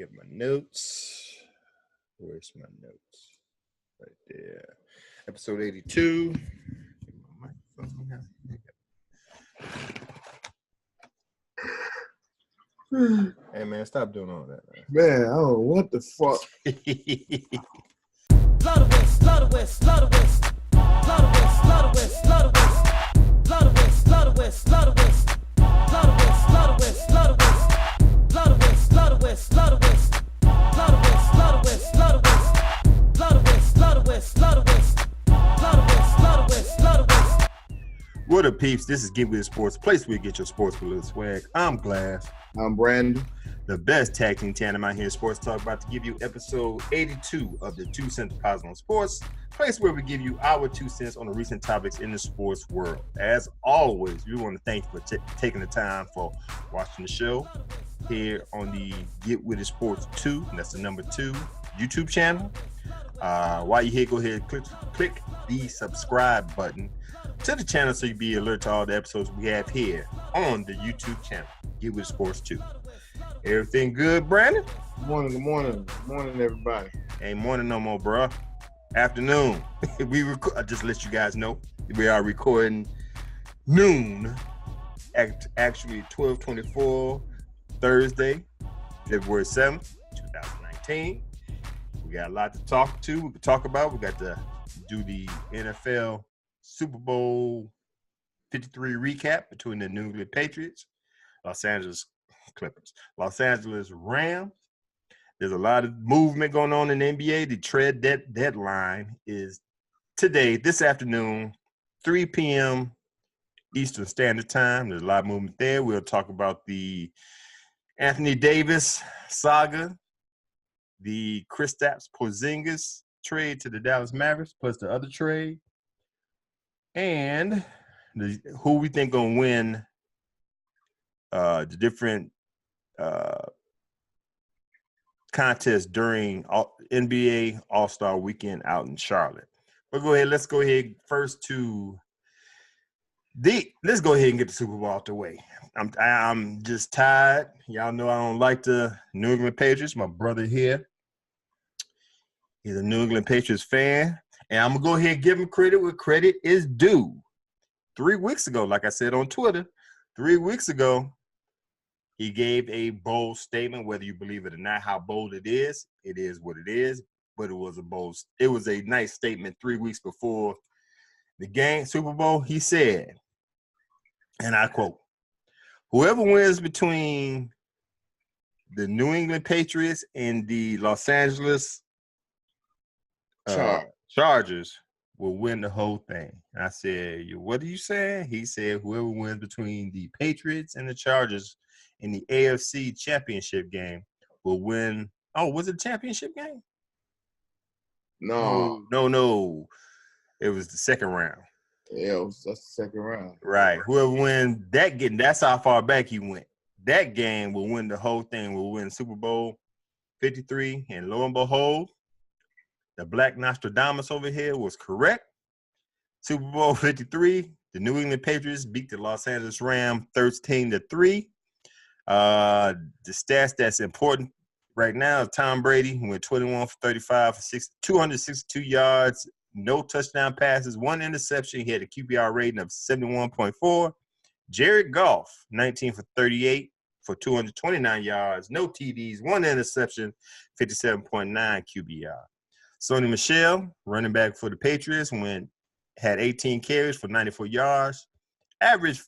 get my notes. Where's my notes? Right there. Episode 82. Get my microphone out. Hey man, stop doing all that, man. Man, I don't know what the fuck. What up, peeps? This is Get With It Sports, place where you get your sports with a little swag. I'm Glass. I'm Brandon. The best tag team tandem out here in sports talk, about to give you episode 82 of the 2 Cents Deposit on Sports, place where we give you our 2 cents on the recent topics in the sports world. As always, we want to thank you for taking the time for watching the show here on the Get With It Sports 2, that's the number 2 YouTube channel. While you're here, go ahead and click the subscribe button to the channel so you'll be alerted to all the episodes we have here on the YouTube channel, Get With It Sports 2. Everything good, Brandon? Good morning, good morning. Good morning, everybody. Ain't morning no more, bro. Afternoon. Just let you guys know, we are recording noon, actually 12/24, Thursday, February 7th, 2019. We got a lot to talk about. We got to do the NFL Super Bowl 53 recap between the New England Patriots, Los Angeles Clippers, Los Angeles Rams. There's a lot of movement going on in the NBA. The trade deadline is today, this afternoon, 3 p.m. Eastern Standard Time. There's a lot of movement there. We'll talk about the Anthony Davis saga, the Kristaps Porzingis trade to the Dallas Mavericks, plus the other trade, and who we think gonna win the different contests during NBA All-Star Weekend out in Charlotte. But let's go ahead first to let's go ahead and get the Super Bowl out the way. I'm just tired. Y'all know I don't like the New England Patriots. My brother here, he's a New England Patriots fan. And I'm going to go ahead and give him credit where credit is due. 3 weeks ago, like I said on Twitter, 3 weeks ago, he gave a bold statement, whether you believe it or not, how bold it is what it is. But it was a nice statement 3 weeks before the game, Super Bowl. He said, and I quote, "Whoever wins between the New England Patriots and the Los Angeles Chargers will win the whole thing." And I said, "What are you saying?" He said, "Whoever wins between the Patriots and the Chargers in the AFC Championship game will win." Oh, was it a championship game? No. It was the second round. Yeah, that's the second round. Right. Whoever wins that game, that's how far back he went. That game will win the whole thing, will win Super Bowl 53. And lo and behold, the Black Nostradamus over here was correct. Super Bowl 53, the New England Patriots beat the Los Angeles Rams 13-3. The stats that's important right now is Tom Brady went 21 for 35 for 262 yards, no touchdown passes, 1 interception. He had a QBR rating of 71.4. Jared Goff, 19 for 38 for 229 yards, no TDs, 1 interception, 57.9 QBR. Sony Michel, running back for the Patriots, had 18 carries for 94 yards, averaged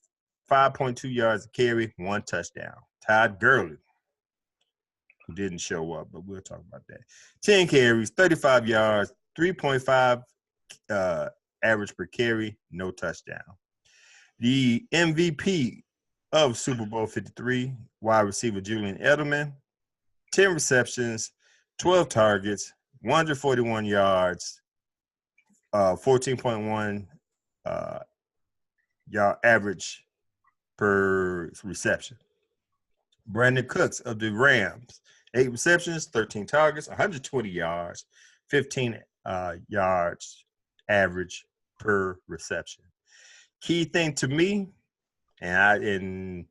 5.2 yards a carry, 1 touchdown. Todd Gurley, who didn't show up, but we'll talk about that. 10 carries, 35 yards, 3.5 average per carry, no touchdown. The MVP of Super Bowl 53, wide receiver Julian Edelman, 10 receptions, 12 targets, 141 yards, 14.1 yard average per reception. Brandon Cooks of the Rams, 8 receptions, 13 targets, 120 yards, 15 yards average per reception. Key thing to me, and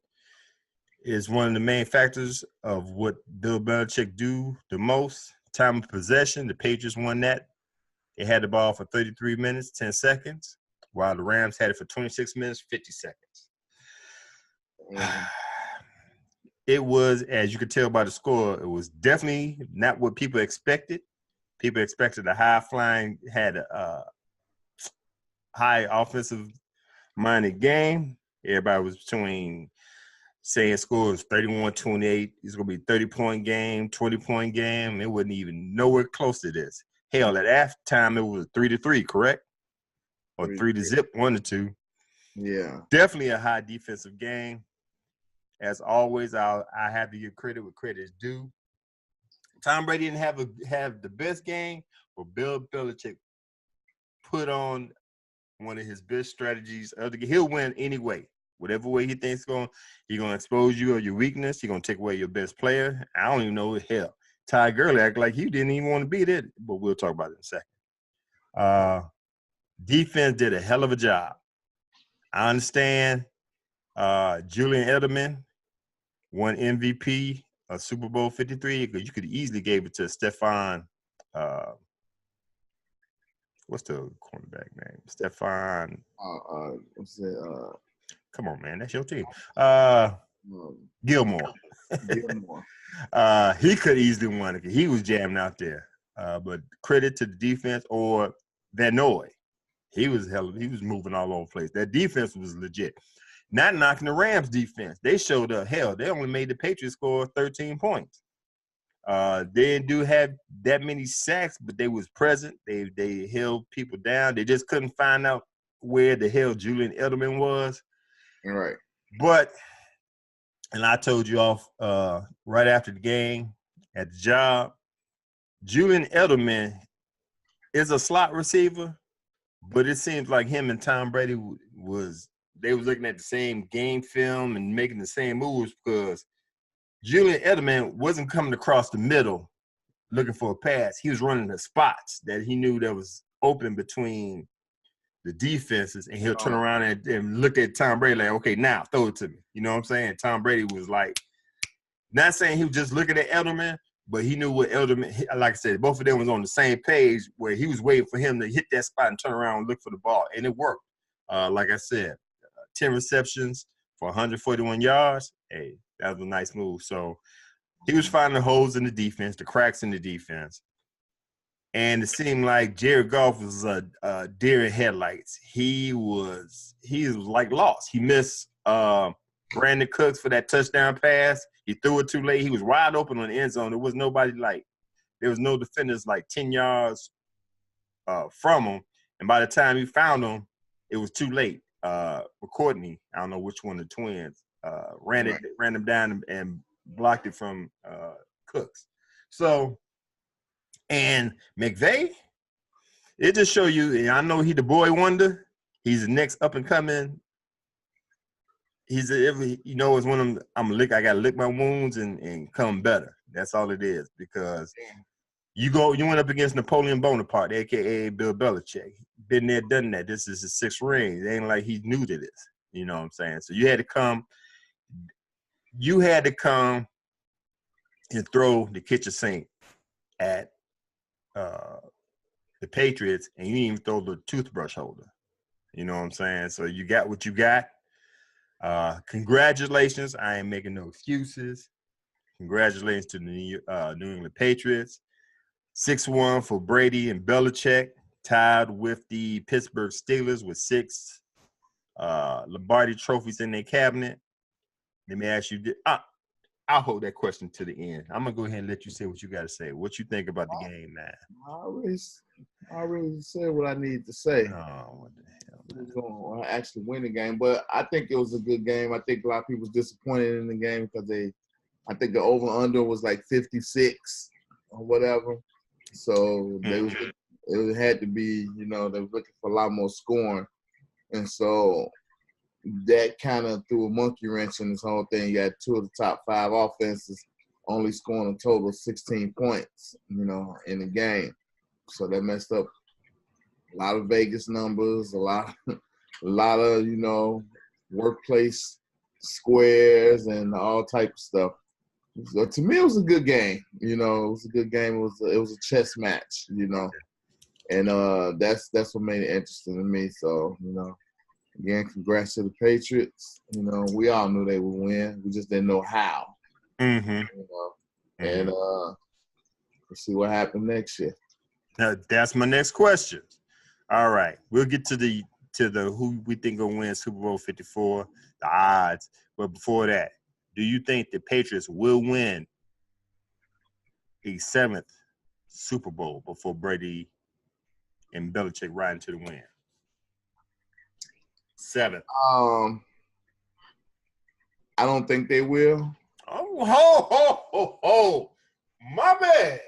is one of the main factors of what Bill Belichick do the most. Time of possession, the Patriots won that. They had the ball for 33 minutes, 10 seconds, while the Rams had it for 26 minutes, 50 seconds. Mhm. It was, as you could tell by the score, it was definitely not what people expected. People expected a high-flying, had a high offensive-minded game. Everybody was saying scores 31-28. It's going to be a 30-point game, 20-point game. It wasn't even nowhere close to this. Hell, at halftime, it was 3-3, correct? Or 3-0, 1-2. Yeah. Definitely a high defensive game. As always, I have to give credit where credit is due. Tom Brady didn't have the best game, but Bill Belichick put on one of his best strategies. He'll win anyway. Whatever way he thinks going, he's going to expose you of your weakness. He's going to take away your best player. I don't even know hell. Ty Gurley act like he didn't even want to beat it, but we'll talk about it in a second. Defense did a hell of a job. I understand Julian Edelman won MVP of Super Bowl 53 because you could easily gave it to Stephon. What's the cornerback name? Stephon. What's it? Come on, man. That's your team. Gilmore. Gilmore. He could easily won it. He was jamming out there. But credit to the defense or Van Noy. He was moving all over the place. That defense was legit. Not knocking the Rams defense. They showed up. Hell, they only made the Patriots score 13 points. They didn't have that many sacks, but they was present. They held people down. They just couldn't find out where the hell Julian Edelman was. Right. But, and I told you off right after the game at the job, Julian Edelman is a slot receiver, but it seems like him and Tom Brady was looking at the same game film and making the same moves because Julian Edelman wasn't coming across the middle looking for a pass. He was running the spots that he knew that was open between the defenses, and he'll turn around and look at Tom Brady like, okay, now throw it to me. You know what I'm saying? Tom Brady was like, not saying he was just looking at Edelman, but he knew what Edelman, like I said, both of them was on the same page where he was waiting for him to hit that spot and turn around and look for the ball, and it worked. Like I said, 10 receptions for 141 yards. Hey, that was a nice move. So he was finding the holes in the defense, the cracks in the defense. And it seemed like Jared Goff was a deer in headlights. He was like lost. He missed Brandon Cooks for that touchdown pass. He threw it too late. He was wide open on the end zone. There was no defenders like 10 yards from him. And by the time he found him, it was too late. Courtney, I don't know which one of the twins, ran him down and blocked it from Cooks. So, and McVay, it just show you, and I know he the boy wonder. He's the next up and coming. It's one of them, I gotta lick my wounds and come better. That's all it is, because you went up against Napoleon Bonaparte, aka Bill Belichick. Been there, done that. This is his 6th ring. It ain't like he's new to this. You know what I'm saying? So you had to come and throw the kitchen sink at the Patriots, and you didn't even throw the toothbrush holder. You know what I'm saying? So you got what you got. Congratulations. I ain't making no excuses. Congratulations to the New England Patriots. 6-1 for Brady and Belichick, tied with the Pittsburgh Steelers with 6 Lombardi trophies in their cabinet. Let me ask you, I'll hold that question to the end. I'm going to go ahead and let you say what you got to say. What you think about the game, man? I already said what I need to say. Oh, what the hell, man. We're going to actually win the game, but I think it was a good game. I think a lot of people was disappointed in the game because I think the over-under was like 56 or whatever. So it had to be, they were looking for a lot more scoring. And so that kind of threw a monkey wrench in this whole thing. You had 2 of the top 5 offenses only scoring a total of 16 points, in the game. So that messed up a lot of Vegas numbers, a lot of, workplace squares and all type of stuff. So to me, it was a good game. You know, it was a good game. It was a chess match. You know, and that's what made it interesting to me. So you know, again, congrats to the Patriots. You know, we all knew they would win. We just didn't know how. Mm-hmm. You know, and we'll see what happened next year. Now, that's my next question. All right, we'll get to the who we think will win Super Bowl 54, the odds. But before that, do you think the Patriots will win a 7th Super Bowl before Brady and Belichick ride into the win? 7th. I don't think they will. Oh, my man.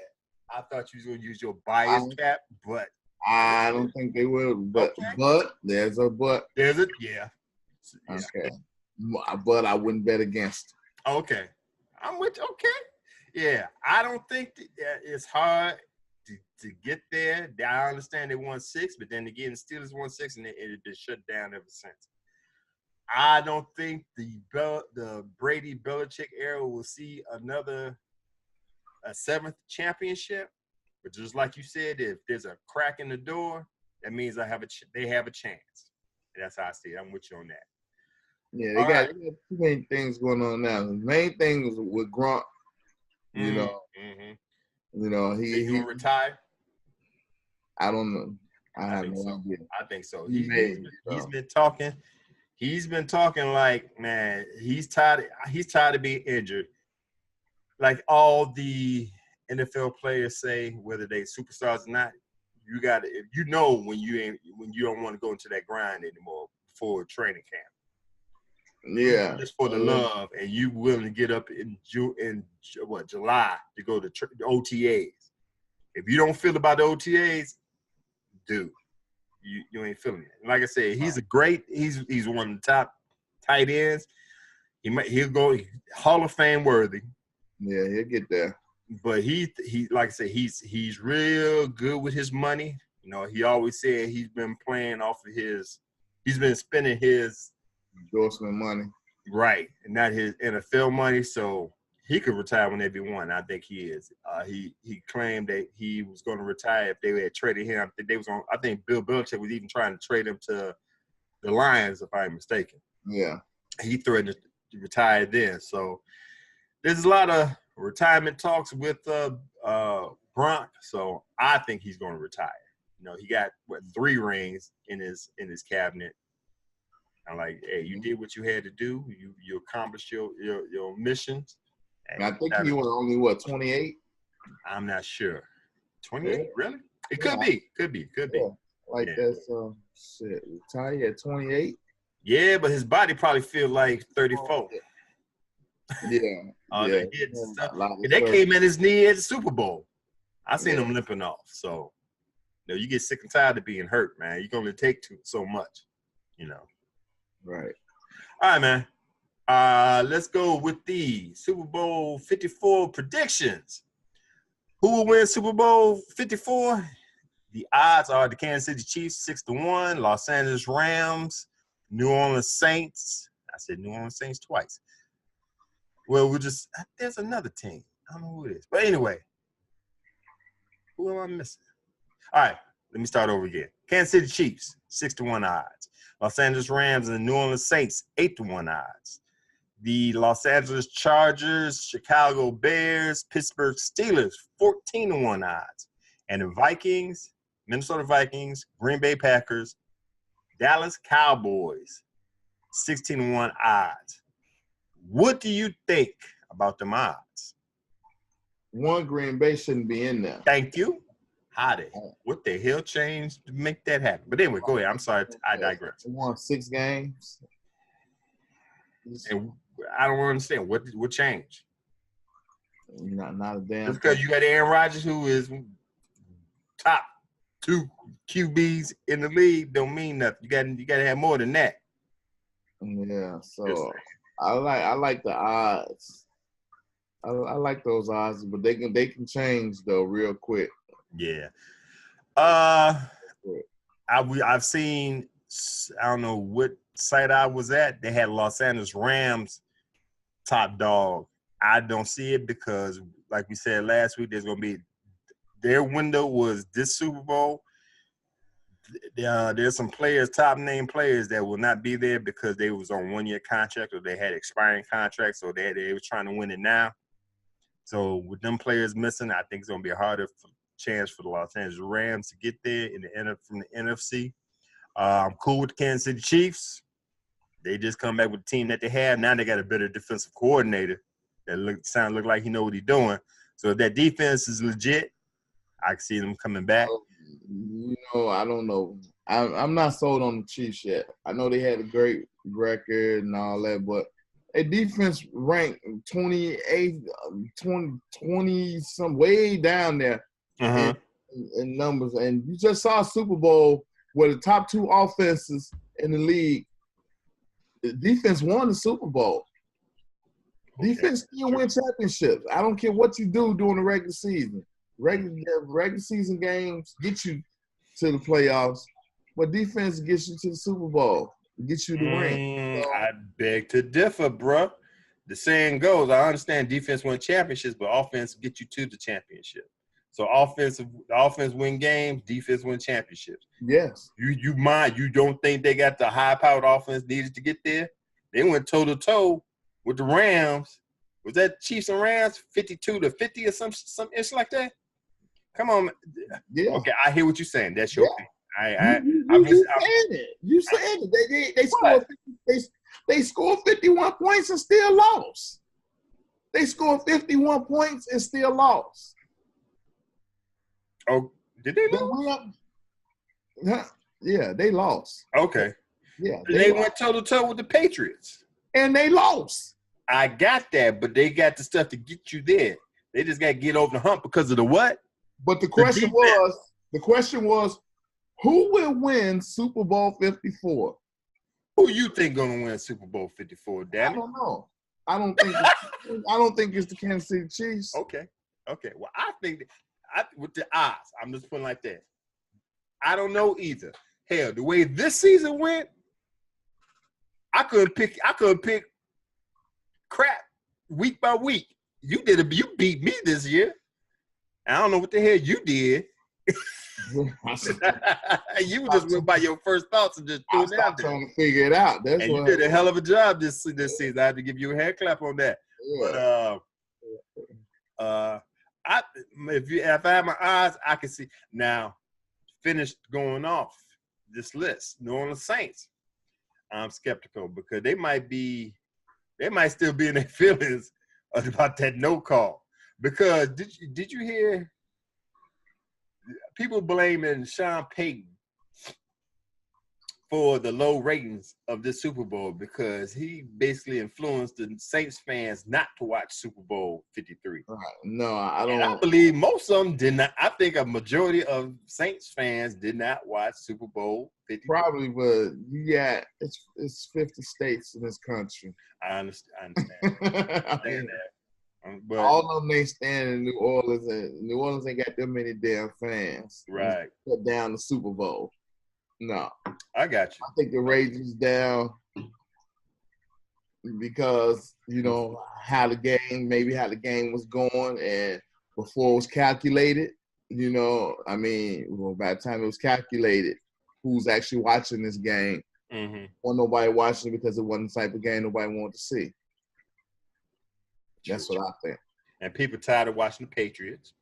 I thought you was going to use your bias cap, but I don't think they will. But there's a but. There's it, yeah. Okay. But I wouldn't bet against it. Okay. I'm with you. Okay. Yeah. I don't think that it's hard to get there. I understand they won 6, but then again, the Steelers won 6 and it had been shut down ever since. I don't think the Brady Belichick era will see a 7th championship. But just like you said, if there's a crack in the door, that means they have a chance. And that's how I see it. I'm with you on that. Yeah, they got too many things going on now. The main thing is with Gronk. You know, you know he will retire. I don't know. I have no idea. I think so. He's been talking. He's been talking like, man, he's tired of being injured. Like all the NFL players say, whether they superstars or not, you got to, you know, when you don't want to go into that grind anymore for training camp. Yeah, just for the love, and you willing to get up in July to go to the OTAs. If you don't feel about the OTAs, dude, you ain't feeling it. And like I said, he's he's one of the top tight ends. He'll go Hall of Fame worthy. Yeah, he'll get there. But he like I said, he's real good with his money. You know, he always said he's been playing off of he's been spending his endorsement money. Right, and not his NFL money, so he could retire whenever he wants. I think he is. He claimed that he was going to retire if they had traded him. I think Bill Belichick was even trying to trade him to the Lions, if I'm mistaken. Yeah. He threatened to retire then. So there's a lot of retirement talks with Gronk. So I think he's going to retire. You know, he got 3 rings in his cabinet. I'm like, hey, you did what you had to do. You accomplished your missions. And I think he was only 28. I'm not sure. 28, really? It could be. Yeah. Like that's shit. Retire at 28. Yeah, but his body probably feel like 34. Yeah. The hits and stuff. That came at his knee at the Super Bowl. I seen him limping off. So, you know, you get sick and tired of being hurt, man. You can only take so much, you know. Right. All right, man. Let's go with the Super Bowl 54 predictions. Who will win Super Bowl 54? The odds are the Kansas City Chiefs 6-1, Los Angeles Rams, New Orleans Saints. I said New Orleans Saints twice. Well, there's another team. I don't know who it is. But anyway, who am I missing? All right, let me start over again. Kansas City Chiefs, 6-1 odds. Los Angeles Rams and the New Orleans Saints, 8-1 odds. The Los Angeles Chargers, Chicago Bears, Pittsburgh Steelers, 14-1 odds. And the Vikings, Minnesota Vikings, Green Bay Packers, Dallas Cowboys, 16-1 odds. What do you think about them odds? Green Bay shouldn't be in there. Thank you. What the hell changed to make that happen? But anyway, go ahead. I'm sorry. I digress. They won 6 games. And I don't understand. What changed? Not a damn. Just because you got Aaron Rodgers, who is top 2 QBs in the league, don't mean nothing. You got to have more than that. Yeah. So I like the odds. I like those odds, but they can change though real quick. Yeah. I've seen, I don't know what site I was at, they had Los Angeles Rams top dog. I don't see it because, like we said last week, there's going to be their window was this Super Bowl. There's some players, top name players, that will not be there because they was on 1-year contract or they had expiring contracts, so they were trying to win it now. So with them players missing, I think it's going to be a harder chance for the Los Angeles Rams to get there from the NFC. I'm cool with the Kansas City Chiefs. They just come back with the team that they have. Now they got a better defensive coordinator that look like he know what he's doing. So if that defense is legit, I can see them coming back. I don't know. I'm not sold on the Chiefs yet. I know they had a great record and all that, but a defense ranked 28, 20 some way down there in numbers. And you just saw a Super Bowl where the top two offenses in the league, the defense won the Super Bowl. Okay. Defense still win championships. I don't care what you do during the regular season. Regular season games get you to the playoffs, but defense gets you to the Super Bowl, gets you the ring. So, I beg to differ, bro. The saying goes, I understand defense win championships, but offense gets you to the championship. So offense win games, defense win championships. Yes. You don't think they got the high-powered offense needed to get there? They went toe-to-toe with the Rams. Was that Chiefs and Rams 52-50 or some ish like that? Come on. Yeah. Okay, I hear what you're saying. That's your thing. You said it. They scored 51 points and still lost. They scored 51 points and still lost. Oh, did they lose? Yeah, they lost. Okay. Yeah. They went toe-to-toe with the Patriots. And they lost. I got that, but they got the stuff to get you there. They just got to get over the hump because of the what? But the question was, who will win Super Bowl 54? Who you think gonna win Super Bowl 54, damn it? I don't know. I don't think it's the Kansas City Chiefs. Okay. Well, I think with the odds, I'm just putting like that. I don't know either. Hell, the way this season went, I couldn't pick crap week by week. You beat me this year. I don't know what the hell you did. You just went by your first thoughts and just threw it out there. Trying to figure it out. You did a hell of a job this season. I have to give you a hand clap on that. Yeah. But if I have my eyes, I can see now. Finished going off this list. New Orleans Saints. I'm skeptical because they might still be in their feelings about that no call. Because did you hear people blaming Sean Payton for the low ratings of this Super Bowl because he basically influenced the Saints fans not to watch Super Bowl 53. Right. No, I don't. And I believe most of them did not. I think a majority of Saints fans did not watch Super Bowl 53. Probably, but it's 50 states in this country. I understand. But all of them ain't staying in New Orleans, and New Orleans ain't got that many damn fans. Right. Put down the Super Bowl. No. I got you. I think the ratings down because, how the game was going and before it was calculated, by the time it was calculated, who's actually watching this game. Mm-hmm. Wasn't nobody watching it because it wasn't the type of game nobody wanted to see. That's what I think. And people tired of watching the Patriots.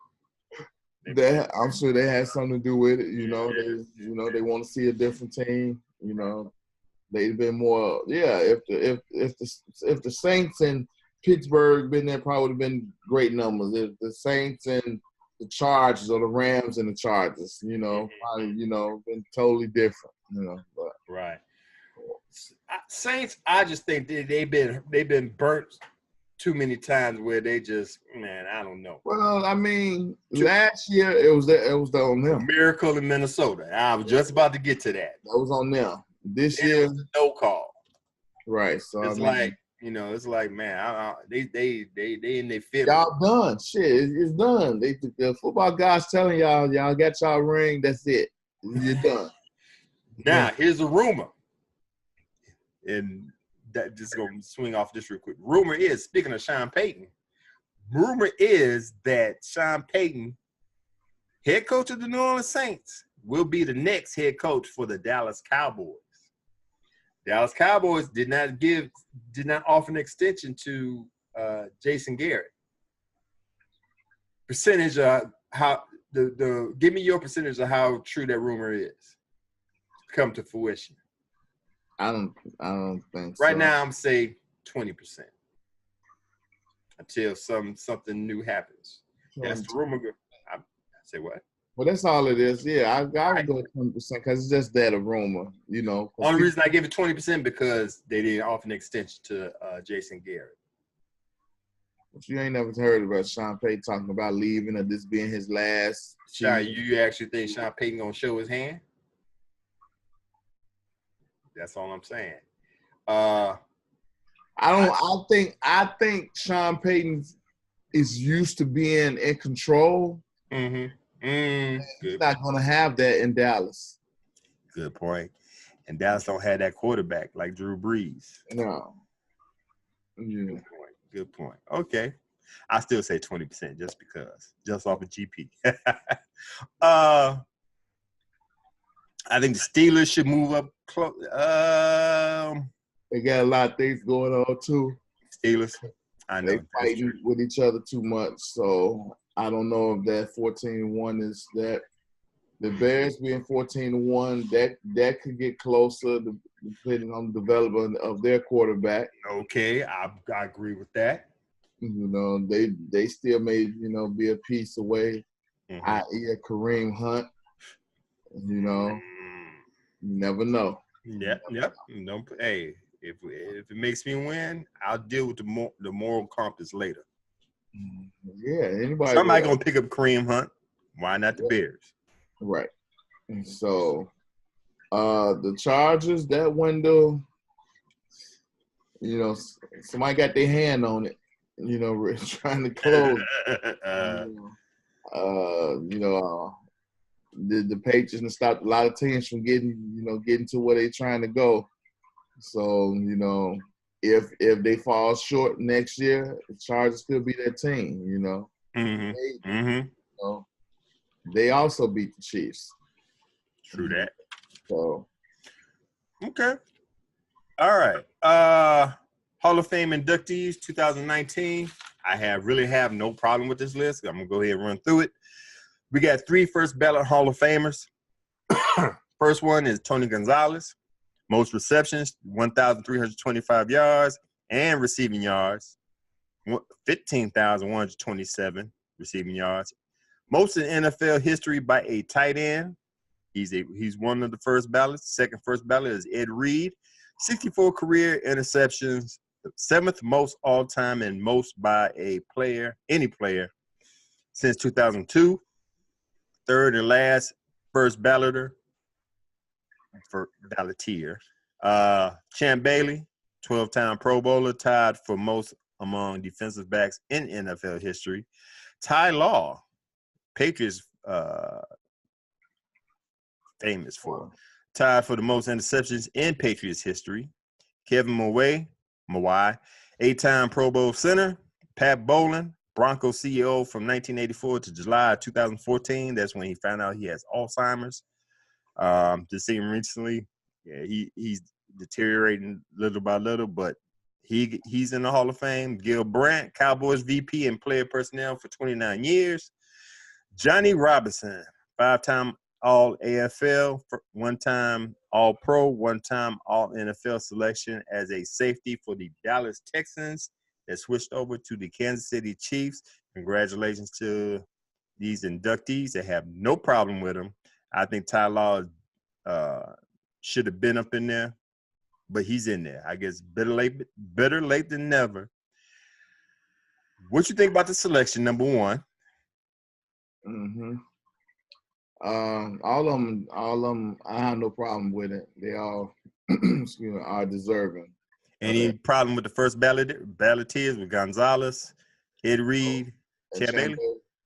I'm sure they had something to do with it. They want to see a different team. They've been more. Yeah, if the Saints and Pittsburgh been there, probably would have been great numbers. If the Saints and the Chargers or the Rams and the Chargers, probably been totally different. But. Right. Saints, I just think they've been burnt too many times where they just, I don't know. Well, last year it was on them. Miracle in Minnesota. I was just about to get to that. That was on them. This year, no call. Right. So it's like, man, they in their feelings. Y'all done. Shit, it's done. The football guys telling y'all got y'all ring. That's it. You're done. Now, here's a rumor. and that just gonna swing off this real quick. Rumor is, speaking of Sean Payton, rumor is that Sean Payton, head coach of the New Orleans Saints, will be the next head coach for the Dallas Cowboys. Dallas Cowboys did not offer an extension to Jason Garrett. Percentage of how give me your percentage of how true that rumor is come to fruition. I don't think so. Right now, I'm say 20% until something new happens. That's the rumor. I say what? Well, that's all it is. Yeah, I would go 20% because it's just that a rumor, you know. Only reason I give it 20% because they didn't offer an extension to Jason Garrett. But you ain't never heard about Sean Payton talking about leaving or this being his last. Sean, you actually think Sean Payton gonna show his hand? That's all I'm saying. I think Sean Payton is used to being in control. Mm-hmm. He's not going to have that in Dallas. Good point. And Dallas don't have that quarterback like Drew Brees. No. Yeah. Good point. Okay. I still say 20% just off of GP. I think the Steelers should move up close. They got a lot of things going on too. Steelers. I know. They fighting with each other too much, so I don't know if that 14-1 is that. The Bears being 14-1, that could get closer depending on the development of their quarterback. Okay, I agree with that. You know, they still may, be a piece away, i.e. Kareem Hunt. You know, you never know. Yep. No, hey, if it makes me win, I'll deal with the moral compass later. Yeah, somebody gonna pick up Kareem Hunt. Why not the Bears? Right. And so the Chargers, that window, somebody got their hand on it, trying to close. The Patriots stopped a lot of teams from getting to where they're trying to go. So, if they fall short next year, the Chargers could be their team, They also beat the Chiefs. True that. So. Okay. All right. Hall of Fame inductees 2019. I really have no problem with this list. I'm going to go ahead and run through it. We got 3 first ballot Hall of Famers. First one is Tony Gonzalez. Most receptions, 1,325 yards and receiving yards. 15,127 receiving yards. Most in NFL history by a tight end. He's one of the first ballots. Second first ballot is Ed Reed. 64 career interceptions. 7th most all-time and most by any player since 2002. Third and last first balloter for balloteer. Champ Bailey, 12-time Pro Bowler, tied for most among defensive backs in NFL history. Ty Law, Patriots famous for, tied for the most interceptions in Patriots history. Kevin Mawai, 8-time Pro Bowl center. Pat Bowlen, Broncos CEO from 1984 to July 2014. That's when he found out he has Alzheimer's. Just seen him recently. Yeah, he's deteriorating little by little, but he's in the Hall of Fame. Gil Brandt, Cowboys VP and player personnel for 29 years. Johnny Robinson, 5-time All-AFL, 1-time All-Pro, 1-time All-NFL selection as a safety for the Dallas Texans that switched over to the Kansas City Chiefs. Congratulations to these inductees. They have no problem with them. I think Ty Law should have been up in there, but he's in there. I guess better late than never. What you think about the selection, number one? All of them, I have no problem with it. They all, are deserving. Any problem with the first balloteers with Gonzalez, Ed Reed, Champ Bailey?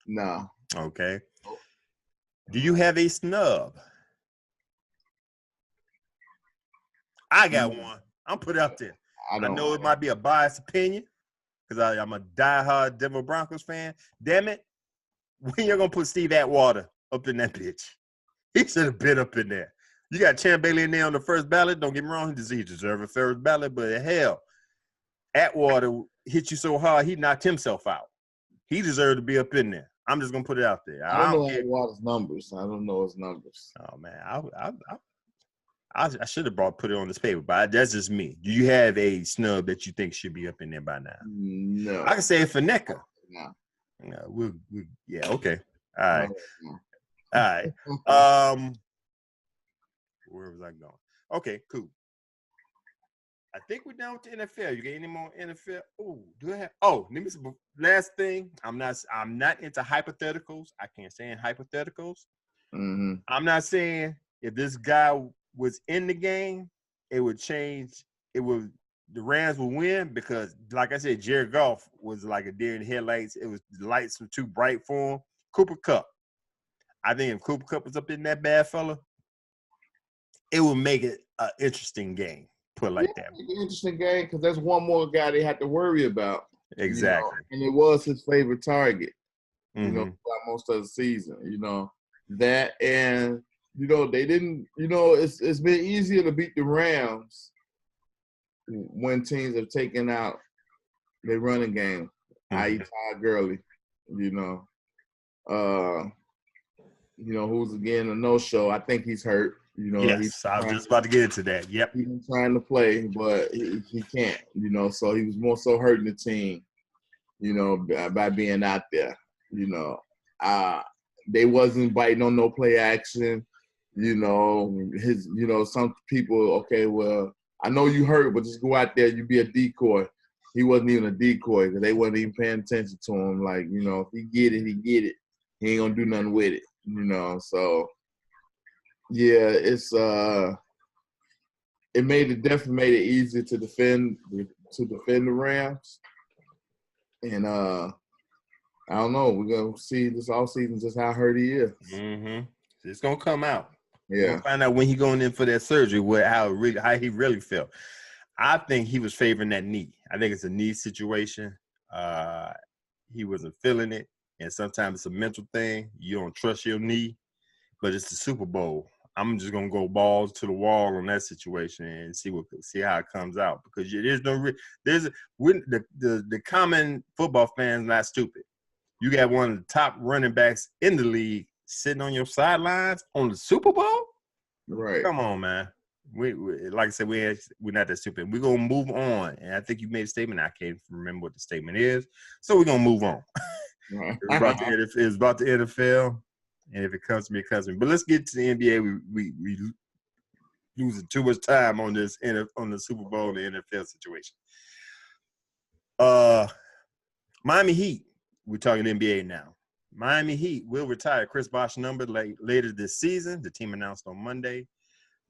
No. Okay. Do you have a snub? I got one. I'm put out there. I I know it might be a biased opinion because I'm a diehard Denver Broncos fan. Damn it. When you going to put Steve Atwater up in that bitch? He should have been up in there. You got Champ Bailey in there on the first ballot. Don't get me wrong. He deserves a first ballot, but hell, Atwater hit you so hard, he knocked himself out. He deserved to be up in there. I'm just going to put it out there. I don't know Atwater's numbers. I don't know his numbers. Oh, man. I should have put it on this paper, but that's just me. Do you have a snub that you think should be up in there by now? No. I can say it for NECA. No. Yeah, okay. All right. No. All right. Where was I going? Okay, cool. I think we're done with the NFL. You got any more NFL? Oh, do I have? Oh, let me see. Last thing. I'm not into hypotheticals. I can't stand hypotheticals. Mm-hmm. I'm not saying if this guy was in the game, it would change. The Rams would win because, like I said, Jared Goff was like a deer in the headlights. The lights were too bright for him. Cooper Kupp. I think if Cooper Kupp was up in that bad fella, it would make it an interesting game. Put like that. An interesting game because that's one more guy they had to worry about. Exactly. And it was his favorite target. Mm-hmm. Throughout most of the season. That and they didn't. It's been easier to beat the Rams when teams have taken out their running game, i.e. Todd Gurley. Who's again a no-show. I think he's hurt. Yes, I was just about to get into that. Yep. He's been trying to play, but he can't, so he was more so hurting the team, by being out there. They wasn't biting on no play action. Some people, okay, well, I know you hurt, but just go out there, you be a decoy. He wasn't even a decoy because they wasn't even paying attention to him. Like, if he get it, he get it. He ain't gonna do nothing with it, so yeah, it's it definitely made it easier to defend the Rams. And I don't know, we're gonna see this offseason just how hurt he is. Mm-hmm. It's gonna come out. Yeah. We're gonna find out when he going in for that surgery, how he really felt. I think he was favoring that knee. I think it's a knee situation. He wasn't feeling it, and sometimes it's a mental thing. You don't trust your knee, but it's the Super Bowl. I'm just gonna go balls to the wall on that situation and see how it comes out because the common football fans not stupid. You got one of the top running backs in the league sitting on your sidelines on the Super Bowl. Right? Come on, man. We like I said, we're not that stupid. We're gonna move on, and I think you made a statement. I can't remember what the statement is, so we're gonna move on. Right. It's about the NFL. And if it comes to me, it comes to me. But let's get to the NBA. We losing too much time on this on the Super Bowl and the NFL situation. Miami Heat. We're talking NBA now. Miami Heat will retire Chris Bosh's number later this season. The team announced on Monday.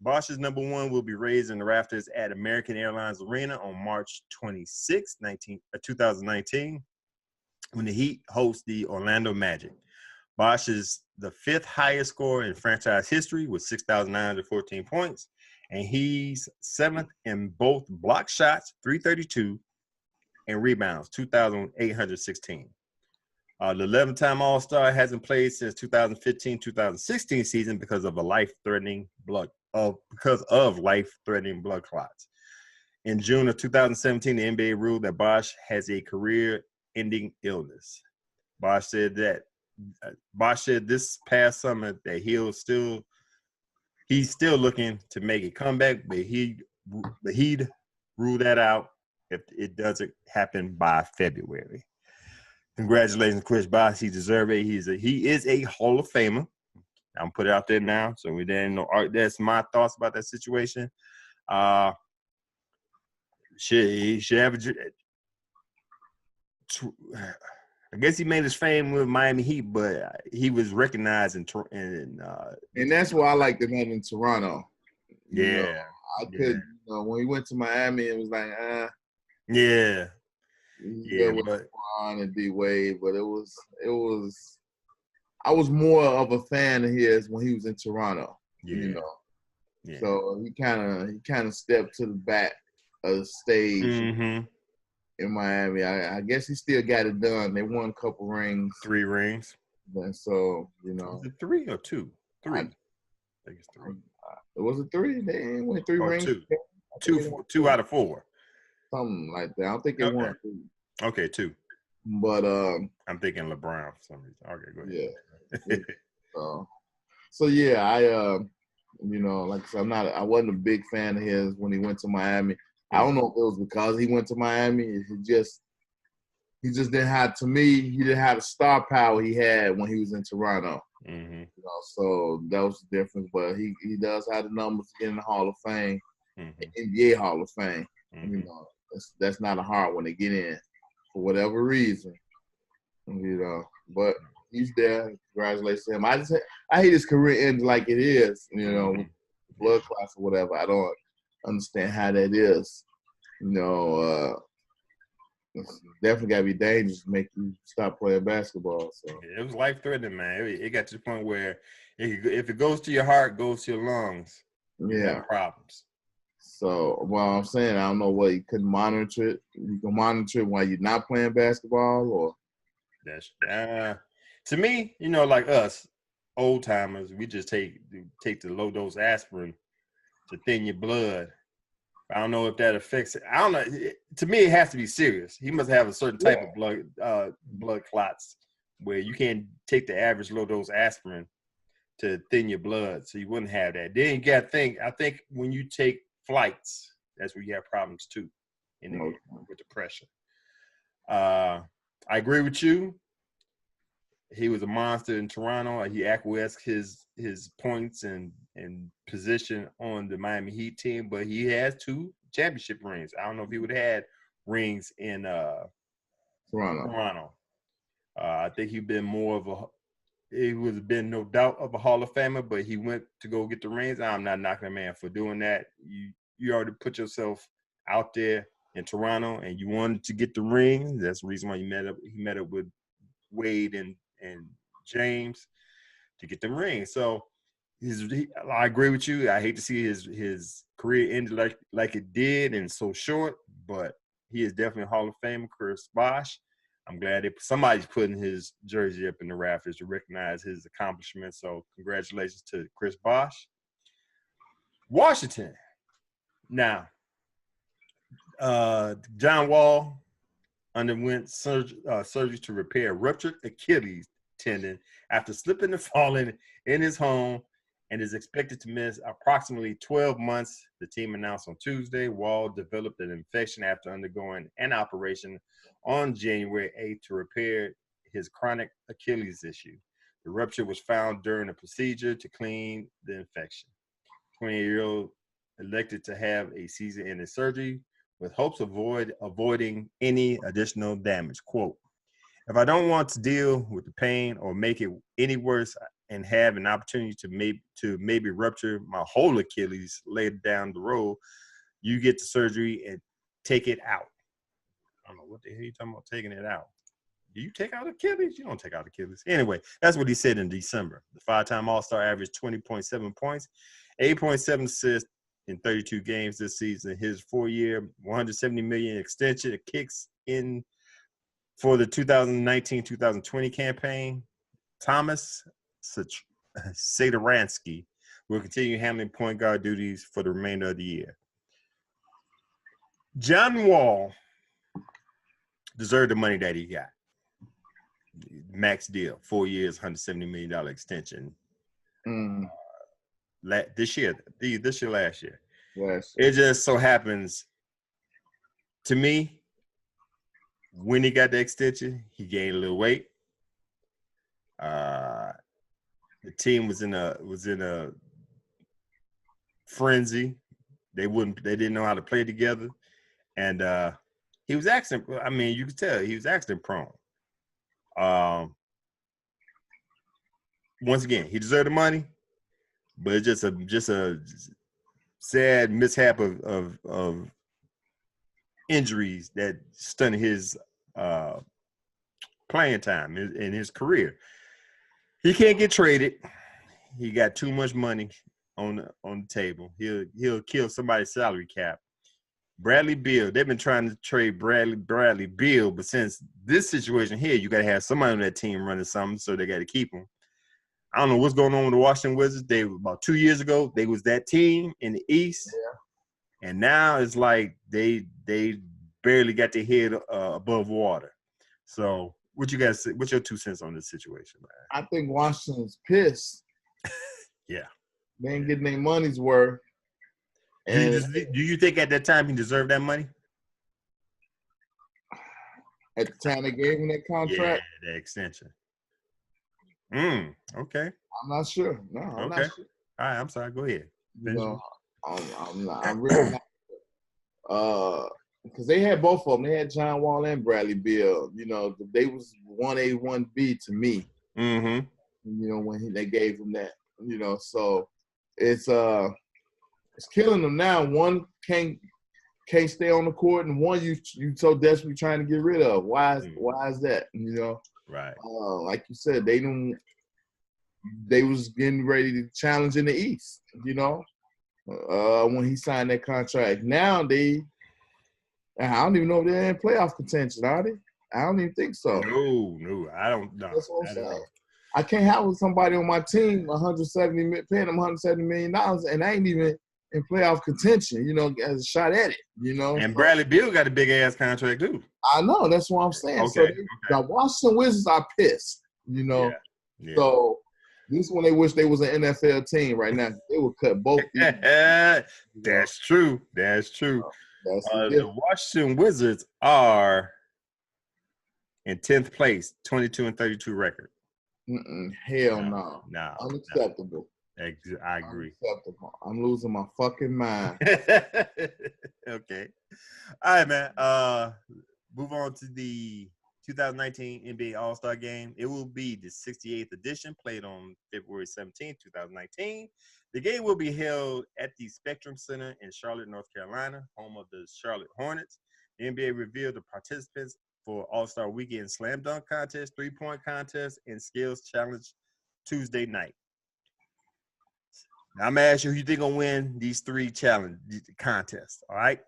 Bosh's number 1 will be raised in the rafters at American Airlines Arena on March 26, 2019, when the Heat host the Orlando Magic. Bosh is the 5th highest scorer in franchise history with 6,914 points, and he's 7th in both block shots, 332, and rebounds, 2,816. The 11-time All-Star hasn't played since 2015-2016 season because of life-threatening blood clots. In June of 2017, the NBA ruled that Bosh has a career-ending illness. Bosh said this past summer that he's still looking to make a comeback, but he'd rule that out if it doesn't happen by February. Congratulations, Chris Bosh. He deserves it. He is a Hall of Famer. I'm put it out there now, so we didn't know. That's my thoughts about that situation. He should have I guess he made his fame with Miami Heat, but he was recognized in and that's why I like the man in Toronto. Yeah. When he went to Miami, it was like, yeah. Yeah, with LeBron and D Wade, but it was. I was more of a fan of his when he was in Toronto. Yeah. Yeah. So he kind of stepped to the back a stage Mm-hmm. in Miami. I guess he still got it done. They won a couple rings. 3 rings. And so, Was it 3 or 2? 3. I think it's 3. Was it 3? They didn't win 3 or rings. 2. 2 out of 4. Something like that. I don't think they won 3. Okay, 2. But I'm thinking LeBron for some reason. Okay, go Yeah. ahead. So yeah, I like I said, I wasn't a big fan of his when he went to Miami. I don't know if it was because he went to Miami. He just didn't have, to me, he didn't have the star power he had when he was in Toronto. Mm-hmm. So that was the difference. But he does have the numbers to get in the Hall of Fame, Mm-hmm. NBA Hall of Fame. Mm-hmm. That's not a hard one to get in for whatever reason. But he's there. Congratulations to him. I hate his career ends like it is, with blood clots or whatever. I don't understand how that is. Definitely got to be dangerous to make you stop playing basketball. So it was life-threatening, man. It got to the point where if it goes to your heart, it goes to your lungs. You have problems. So, I'm saying, I don't know what, you couldn't monitor it. You can monitor it while you're not playing basketball, or that's to me, like us old timers, we just take the low dose aspirin to thin your blood. I don't know if that affects it. I don't know. To me, it has to be serious. He must have a certain type of blood clots where you can't take the average low dose aspirin to thin your blood, so you wouldn't have that. Then you got to think. I think when you take flights, that's where you have problems too, with the pressure. I agree with you. He was a monster in Toronto. He acquiesced his points and position on the Miami Heat team, but he has 2 championship rings. I don't know if he would have had rings in Toronto. I think he'd been he would have been no doubt of a Hall of Famer, but he went to go get the rings. I'm not knocking a man for doing that. You already put yourself out there in Toronto, and you wanted to get the ring. That's the reason why he met up with Wade and James to get them rings. So I agree with you. I hate to see his career ended like it did and so short, but he is definitely a Hall of Famer, Chris Bosh. I'm glad somebody's putting his jersey up in the rafters to recognize his accomplishments. So congratulations to Chris Bosh. Washington. Now, John Wall underwent surgery to repair ruptured Achilles tendon after slipping and falling in his home, and is expected to miss approximately 12 months. The team announced on Tuesday Wall developed an infection after undergoing an operation on January 8th to repair his chronic Achilles issue. The rupture was found during a procedure to clean the infection. 28-year-old elected to have a season-ending surgery with hopes of avoiding any additional damage. Quote, "If I don't want to deal with the pain or make it any worse and have an opportunity to maybe rupture my whole Achilles later down the road, you get the surgery and take it out." I don't know what the hell you talking about taking it out. Do you take out Achilles? You don't take out Achilles. Anyway, that's what he said in December. The 5-time All-Star averaged 20.7 points, 8.7 assists in 32 games this season. His 4-year, $170 million extension kicks in for the 2019-2020 campaign. Thomas Satoransky will continue handling point guard duties for the remainder of the year. John Wall deserved the money that he got. Max deal, 4 years, $170 million extension. Last year. Yes. It just so happens, to me, when he got the extension, he gained a little weight. The team was in a frenzy. They didn't know how to play together, and he was accident. I mean, you could tell he was accident prone. Once again, he deserved the money, but it's just a sad mishap of injuries that stunted his playing time in his career. He can't get traded. He got too much money on the table. He'll kill somebody's salary cap Bradley Beal. They've been trying to trade Bradley Beal, but since this situation here, you got to have somebody on that team running something, so they got to keep him. I don't know what's going on with the Washington Wizards. They about 2 years ago, they was that team in the East, and now it's like they barely got their head above water. So, what you guys? What's your 2 cents on this situation, man? I think Washington's pissed. Yeah, they ain't getting their money's worth. Do you think at that time he deserved that money? At the time they gave him that contract? Yeah, the extension. Okay. I'm not sure. No, I'm not sure. All right, I'm sorry. Go ahead. I'm really not. Because they had both of them. They had John Wall and Bradley Beal. They was 1A, 1B to me. Mm-hmm. When they gave him that. So it's killing them now. One can't stay on the court, and one you so desperately trying to get rid of. Why is that? Right. Like you said, they was getting ready to challenge in the East. When he signed that contract. Now I don't even know if they're in playoff contention, are they? I don't even think so. No, I don't know. That's what I'm saying. I can't have somebody on my team paying them $170 million, and I ain't even in playoff contention, as a shot at it, And Bradley Beal got a big ass contract too. I know, that's what I'm saying. Okay. So the Washington Wizards are pissed, Yeah. So this one they wish they was an NFL team right now. They would cut both. That's true. The Washington Wizards are in 10th place, 22-32 record. Hell no. No. Unacceptable. I agree. Unacceptable. I'm losing my fucking mind. Okay. All right, man. Move on to the 2019 NBA All-Star Game. It will be the 68th edition, played on February 17, 2019. The game will be held at the Spectrum Center in Charlotte, North Carolina, home of the Charlotte Hornets. The NBA revealed the participants for All-Star Weekend Slam Dunk Contest, 3-point contest, and Skills Challenge Tuesday night. Now, I'm going to ask you who you think will win these 3 contests, all right?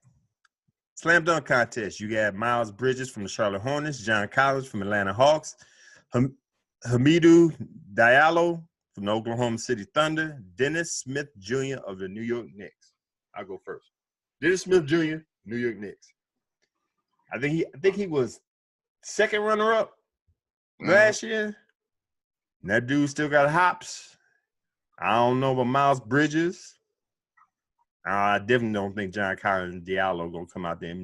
Slam Dunk Contest, you got Miles Bridges from the Charlotte Hornets, John Collins from Atlanta Hawks, Hamidou Diallo from the Oklahoma City Thunder, Dennis Smith Jr. of the New York Knicks. I'll go first. Dennis Smith Jr., New York Knicks. I think he was second runner-up last year. And that dude still got hops. I don't know about Miles Bridges. I definitely don't think John Collins and Diallo going to come out there.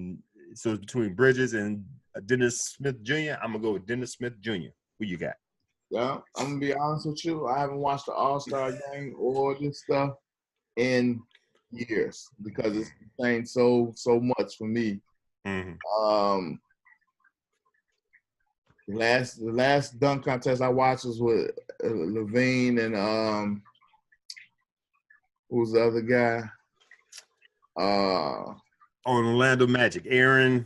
So it's between Bridges and Dennis Smith Jr. I'm going to go with Dennis Smith Jr. Who you got? Yeah, I'm going to be honest with you. I haven't watched the All-Star game or this stuff in years because it's changed so much for me. Mm-hmm. The last dunk contest I watched was with Levine and who was the other guy? On Orlando Magic, Aaron.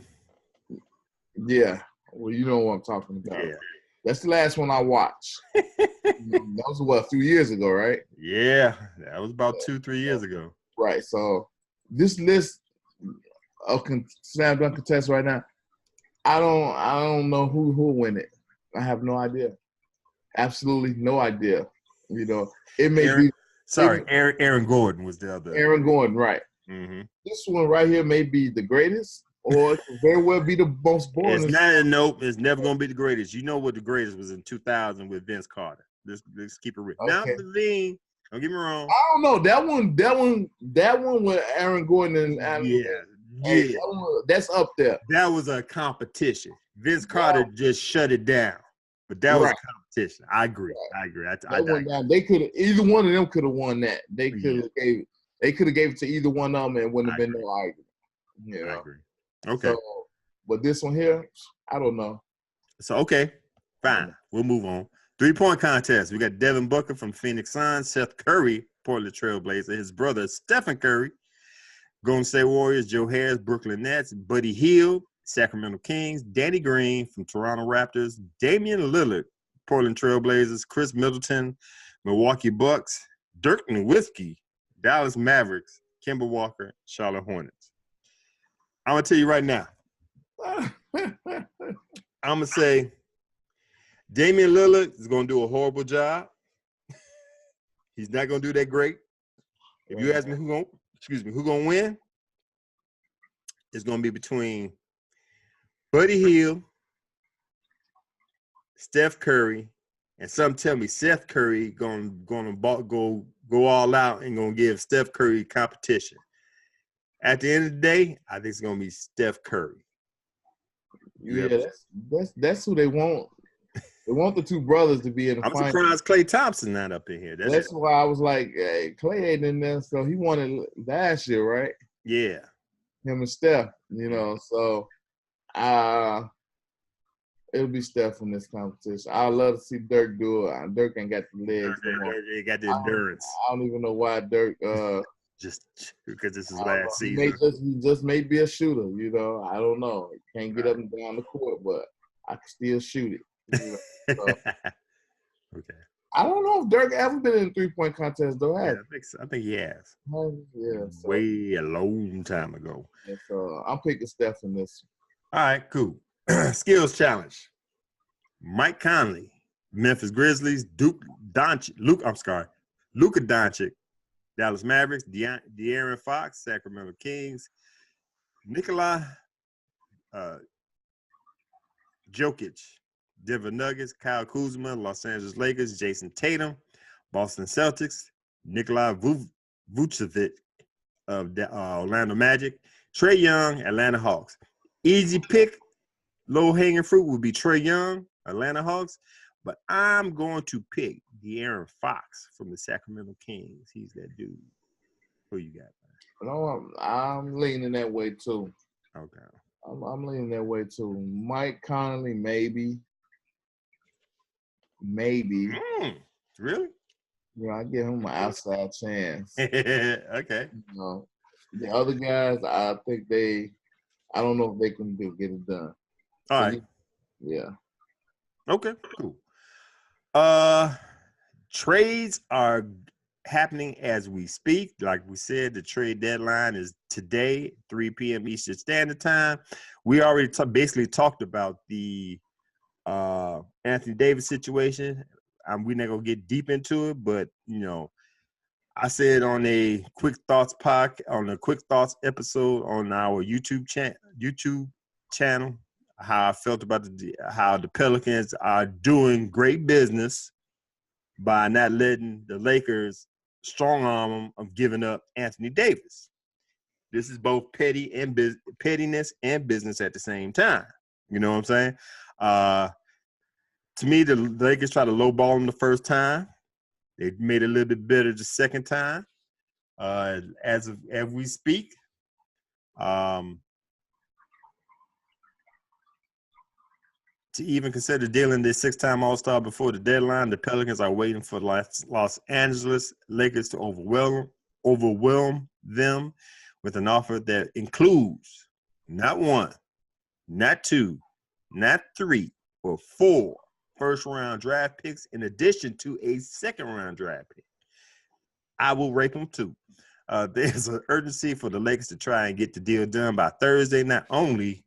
Yeah, well, you know what I'm talking about. Yeah, that's the last one I watched. That was a few years ago, right? Yeah, that was about 2-3 years ago. Right. So this list of slam dunk contests right now, I don't know who will win it. I have no idea. Absolutely no idea. It may be. Sorry, Aaron Gordon was the other. Aaron Gordon, right. Mm-hmm. This one right here may be the greatest, or it could very well be the most boring. It's never going to be the greatest. You know what the greatest was in 2000 with Vince Carter. Let's keep it real. Okay. Now, Levine, don't get me wrong. I don't know. That one with Aaron Gordon and yeah. That's up there. That was a competition. Vince Carter just shut it down. But that was a competition. I agree. They could have either one of them could have won that. They could have gave it to either one of them and wouldn't have been no argument. I agree. Okay. So, but this one here, I don't know. So okay, fine. We'll move on. 3-point contest. We got Devin Booker from Phoenix Suns, Seth Curry, Portland Trailblazer, his brother Stephen Curry, Golden State Warriors, Joe Harris, Brooklyn Nets, Buddy Hield, Sacramento Kings, Danny Green from Toronto Raptors, Damian Lillard, Portland Trailblazers, Chris Middleton, Milwaukee Bucks, Dirk Nowitzki, Dallas Mavericks, Kemba Walker, Charlotte Hornets. I'm gonna tell you right now. I'm gonna say Damian Lillard is gonna do a horrible job. He's not gonna do that great. If you ask me who gonna win, it's gonna be between Buddy Hield, Steph Curry, and some tell me Seth Curry gonna go all out and gonna give Steph Curry competition. At the end of the day, I think it's gonna be Steph Curry. Yeah, that's who they want. They want the two brothers to be in the I'm finals. surprised Klay Thompson not up in here. That's why I was like, hey, Klay ain't in there, so he won it last year, right? Yeah. Him and Steph, so it'll be Steph in this competition. I'd love to see Dirk do it. Dirk ain't got the legs. Dirk got the endurance. I don't even know why Dirk just because this is last season. He just may be a shooter, I don't know. He can't get up and down the court, but I can still shoot it. So, okay. I don't know if Dirk ever been in a 3-point contest though. Yeah, I think he has. Yeah, way a long time ago. Yeah, so I'm picking Steph in this. All right, cool. Skills challenge. Mike Conley, Memphis Grizzlies. Luka Doncic, Dallas Mavericks. De'Aaron Fox, Sacramento Kings. Nikola Jokic, Denver Nuggets. Kyle Kuzma, Los Angeles Lakers. Jason Tatum, Boston Celtics. Nikola Vucevic of the Orlando Magic. Trae Young, Atlanta Hawks. Easy pick, low-hanging fruit would be Trae Young, Atlanta Hawks, but I'm going to pick De'Aaron Fox from the Sacramento Kings. He's that dude. Who you got? No, I'm leaning that way too. Okay. I'm leaning that way too. Mike Conley, maybe. Really? I give him an outside chance. Okay. The other guys, I think I don't know if they can get it done. All right. Yeah. Okay, cool. Trades are happening as we speak. Like we said, the trade deadline is today, 3 p.m. Eastern Standard Time. We already basically talked about the Anthony Davis situation. We're not going to get deep into it, but, I said on a Quick Thoughts episode on our YouTube channel, how I felt about how the Pelicans are doing great business by not letting the Lakers strong arm them of giving up Anthony Davis. This is both pettiness and business at the same time. You know what I'm saying? To me, the Lakers tried to lowball him the first time. They made it a little bit better the second time. As we speak, to even consider dealing their 6-time All-Star before the deadline, the Pelicans are waiting for Los Angeles Lakers to overwhelm them with an offer that includes not 1, not 2, not 3, but 4 first-round draft picks in addition to a second-round draft pick. I will rape them too. There's an urgency for the Lakers to try and get the deal done by Thursday. Not only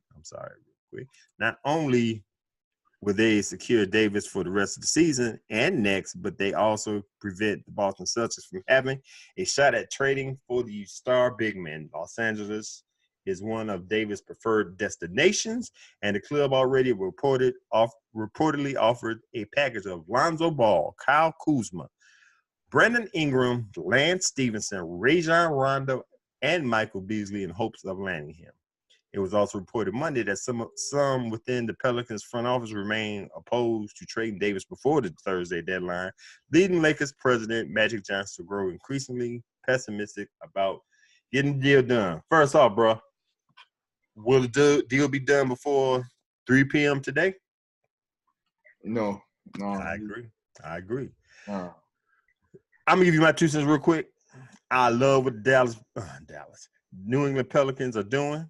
will they secure Davis for the rest of the season and next, but they also prevent the Boston Celtics from having a shot at trading for the star big man. Los Angeles is one of Davis' preferred destinations, and the club already reportedly offered a package of Lonzo Ball, Kyle Kuzma, Brandon Ingram, Lance Stevenson, Rajon Rondo, and Michael Beasley in hopes of landing him. It was also reported Monday that some within the Pelicans front office remain opposed to trading Davis before the Thursday deadline, leading Lakers president Magic Johnson to grow increasingly pessimistic about getting the deal done. First off, bro, will the deal be done before 3 p.m. today? No. I agree. I'm going to give you my 2 cents real quick. I love what the New England Pelicans are doing.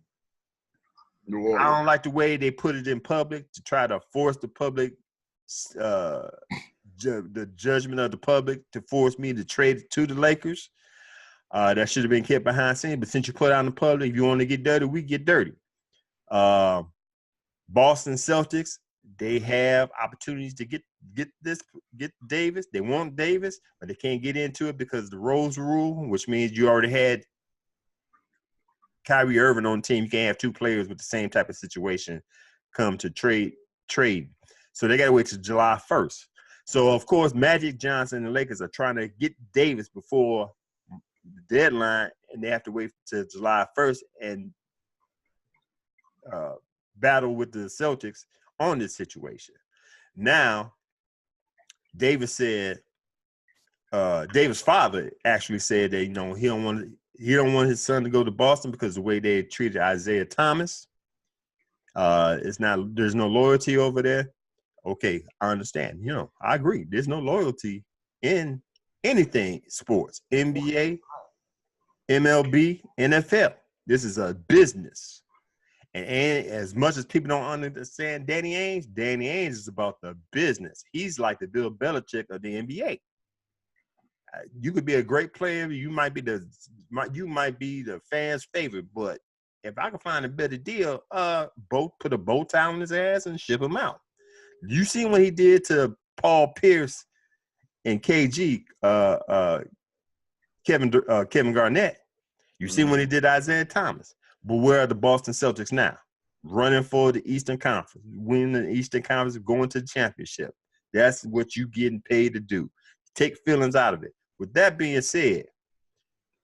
I don't like the way they put it in public to try to force the public, the judgment of the public to force me to trade it to the Lakers. That should have been kept behind scenes. But since you put it out in the public, if you want to get dirty, we get dirty. Boston Celtics, they have opportunities to get Davis. They want Davis, but they can't get into it because of the Rose rule, which means you already had Kyrie Irving on the team. You can't have two players with the same type of situation come to trade. So they got to wait till July 1st. So, of course, Magic Johnson and the Lakers are trying to get Davis before the deadline, and they have to wait till July 1st and battle with the Celtics on this situation. Now, Davis father actually said that, he don't want his son to go to Boston because of the way they treated Isaiah Thomas. There's no loyalty over there. Okay, I understand. I agree. There's no loyalty in anything sports, NBA, MLB, NFL. This is a business. And as much as people don't understand Danny Ainge is about the business. He's like the Bill Belichick of the NBA. You could be a great player. You might be the fans' favorite, but if I can find a better deal, put a bow tie on his ass and ship him out. You seen what he did to Paul Pierce and KG, Kevin Garnett. You seen what he did to Isaiah Thomas. But where are the Boston Celtics now? Running for the Eastern Conference, winning the Eastern Conference, going to the championship. That's what you getting paid to do. Take feelings out of it. With that being said,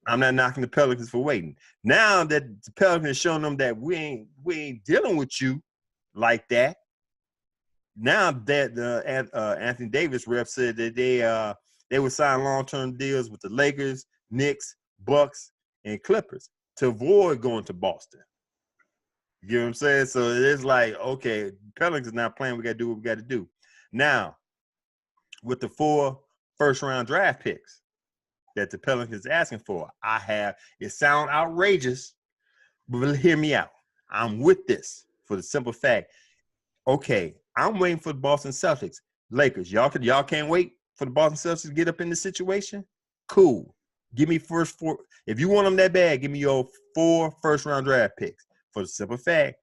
I'm not knocking the Pelicans for waiting. Now that the Pelicans showing them that we ain't dealing with you like that. Now that Anthony Davis rep said that they would sign long-term deals with the Lakers, Knicks, Bucks, and Clippers to avoid going to Boston. You know what I'm saying? So it's like, okay, Pelicans not playing. We got to do what we got to do. Now, with the 4 first-round draft picks that the Pelicans asking for, it sounds outrageous, but hear me out. I'm with this for the simple fact, okay, I'm waiting for the Boston Celtics. Lakers, y'all can't wait for the Boston Celtics to get up in this situation? Cool. Give me first 4. If you want them that bad, give me your 4 first-round draft picks. For the simple fact,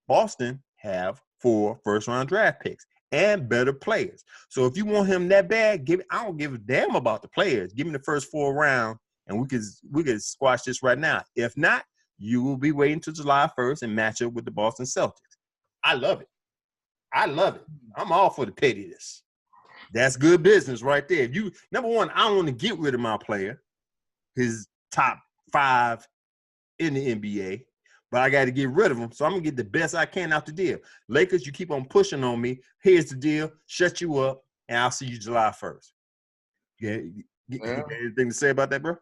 Boston have 4 first-round draft picks and better players. So if you want him that bad, I don't give a damn about the players. Give me the first 4 rounds, and we could squash this right now. If not, you will be waiting till July 1st and match up with the Boston Celtics. I love it. I'm all for the pettiness. That's good business right there. Number one, I don't want to get rid of my player, his top 5 in the NBA, but I got to get rid of him. So I'm going to get the best I can out the deal. Lakers, you keep on pushing on me. Here's the deal. Shut you up, and I'll see you July 1st. You got anything to say about that, bro?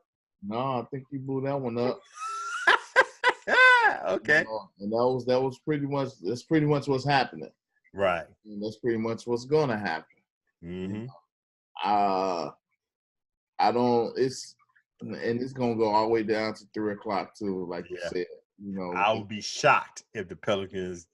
No, I think you blew that one up. Okay. And that's pretty much what's happening. Right. And that's pretty much what's going to happen. Mm-hmm. It's going to go all the way down to 3 o'clock too, like you said. I would be shocked if the Pelicans,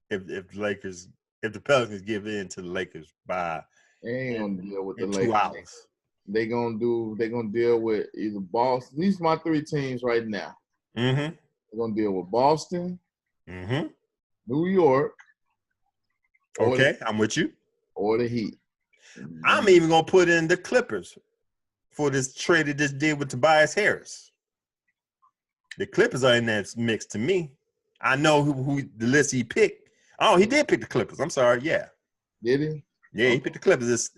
if the Pelicans give in to the Lakers by they ain't gonna deal with the 2 Lakers. hours. They're gonna deal with either Boston. These are my 3 teams right now. Mm-hmm. They're gonna deal with Boston, mm-hmm. New York. Okay, I'm with you. Or the Heat. I'm even gonna put in the Clippers for this trade that just did with Tobias Harris. The Clippers are in that mix to me. I know who the list he picked. Oh, he did pick the Clippers. I'm sorry. Yeah. Did he? Yeah, he picked the Clippers.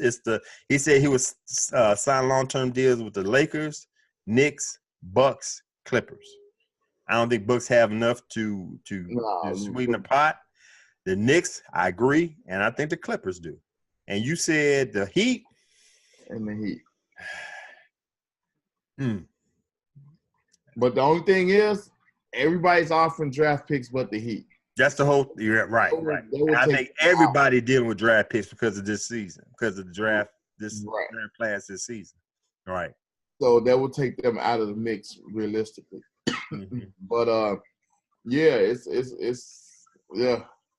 He said he was sign long-term deals with the Lakers, Knicks, Bucks, Clippers. I don't think Bucks have enough to sweeten the pot. The Knicks, I agree, and I think the Clippers do. And you said the Heat. And the Heat. But the only thing is, everybody's offering draft picks but the Heat. That's the whole – you're right. I think everybody dealing with draft picks because of this season, because of the draft, draft class this season. Right. So that will take them out of the mix realistically. Mm-hmm. But,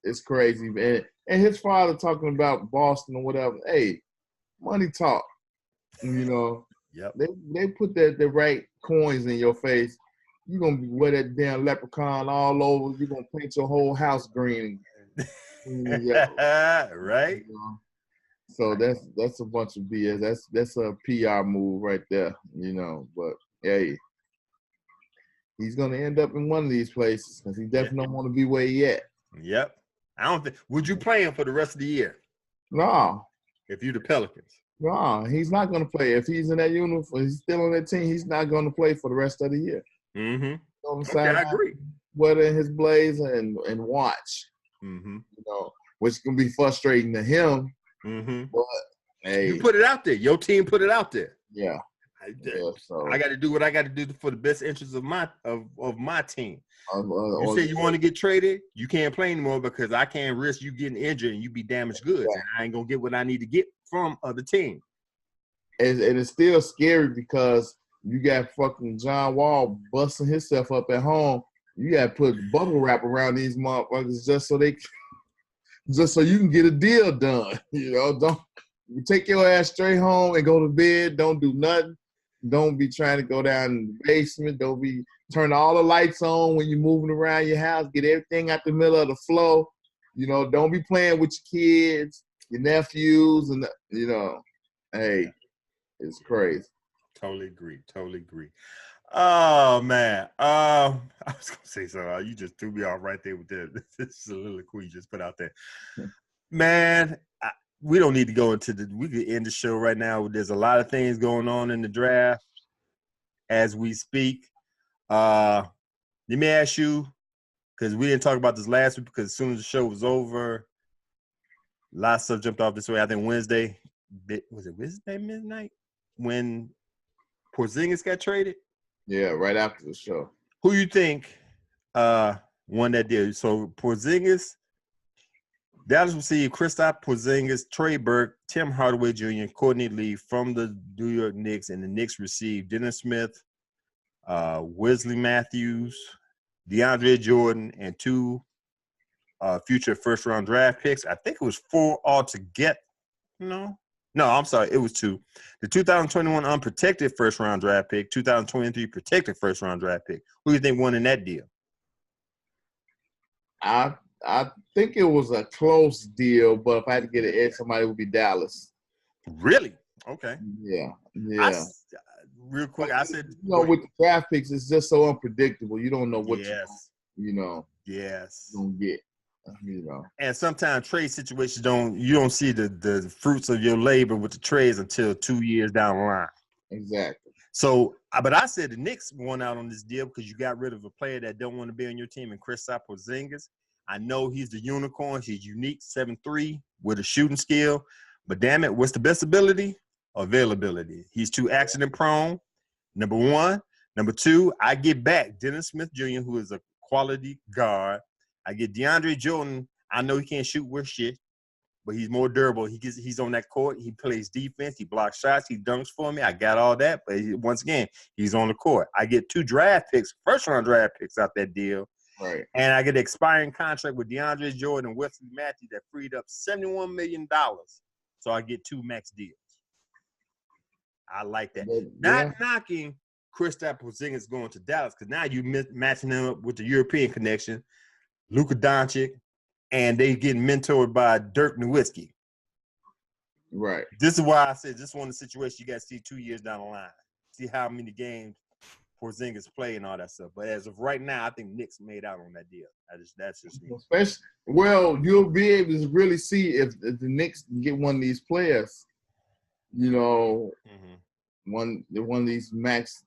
it's crazy, man. And his father talking about Boston or whatever. Hey, money talk. Yep. They put the right coins in your face. you're gonna be wear that damn leprechaun all over. You're gonna paint your whole house green. Yeah. Right? So that's a bunch of BS. That's a PR move right there, you know. But hey, he's gonna end up in one of these places because he definitely don't want to be where he at. Yep. I don't think. Would you play him for the rest of the year? No, If you're the Pelicans. no, he's not gonna play. If he's in that uniform, he's still on that team. He's not gonna play for the rest of the year. Okay, I agree. Wearing his blazer and watch. You know, which can be frustrating to him. But hey, you put it out there. Your team put it out there. Yeah. So I got to do what I got to do for the best interests of my team. You say you want to get traded, you can't play anymore because I can't risk you getting injured and you be damaged goods, and I ain't gonna get what I need to get from other teams. And it's still scary because you got fucking John Wall busting himself up at home. You got to put bubble wrap around these motherfuckers just so you can get a deal done. You know, don't you take your ass straight home and go to bed. Don't do nothing. Don't be trying to go down in the basement. Don't be turn all the lights on when you're moving around your house. Get everything out the middle of the floor. You know, don't be playing with your kids, your nephews, and you know, hey, it's crazy. Totally agree. Oh man, I was gonna say something. You just threw me off right there with that. This is a little cool you just put out there, man. We don't need to go into we could end the show right now. There's a lot of things going on in the draft as we speak. Let me ask you, because we didn't talk about this last week because as soon as the show was over, a lot of stuff jumped off this way. I think Wednesday, was it Wednesday midnight when Porzingis got traded? Yeah, right after the show. Who you think won that deal? So Porzingis, Dallas received Kristaps Porzingis, Trey Burke, Tim Hardaway Jr., Courtney Lee from the New York Knicks, and the Knicks received Dennis Smith, Wesley Matthews, DeAndre Jordan, and 2 future first-round draft picks. I think it was 4 altogether. No, I'm sorry. It was 2. The 2021 unprotected first-round draft pick, 2023 protected first-round draft pick. Who do you think won in that deal? I think it was a close deal, but if I had to get an edge, somebody would be Dallas. Really? Okay. Yeah. Real quick, I said, you know, with the draft picks, it's just so unpredictable. You don't know what you don't get. You know. And sometimes trade situations you don't see the fruits of your labor with the trades until 2 years down the line. Exactly. So, but I said the Knicks won out on this deal because you got rid of a player that don't want to be on your team, and Kristaps Porzingis. I know he's the unicorn. He's unique, 7'3", with a shooting skill. But damn it, what's the best ability? Availability. He's too accident prone, number 1. Number 2, I get back Dennis Smith Jr., who is a quality guard. I get DeAndre Jordan. I know he can't shoot worth shit, but he's more durable. He's on that court. He plays defense. He blocks shots. He dunks for me. I got all that. But once again, he's on the court. I get 2 draft picks, first-round draft picks out that deal. Right. And I get an expiring contract with DeAndre Jordan and Wesley Matthews that freed up $71 million. So I get 2 max deals. I like that. Not knocking Kristaps Porzingis going to Dallas because now you matching him up with the European connection, Luka Doncic, and they getting mentored by Dirk Nowitzki. Right. This is why I said this one of the situations you got to see 2 years down the line. See how many games Porzingis play and all that stuff. But as of right now, I think Knicks made out on that deal. That's just me. You'll be able to really see if the Knicks get one of these players. You know, one of these max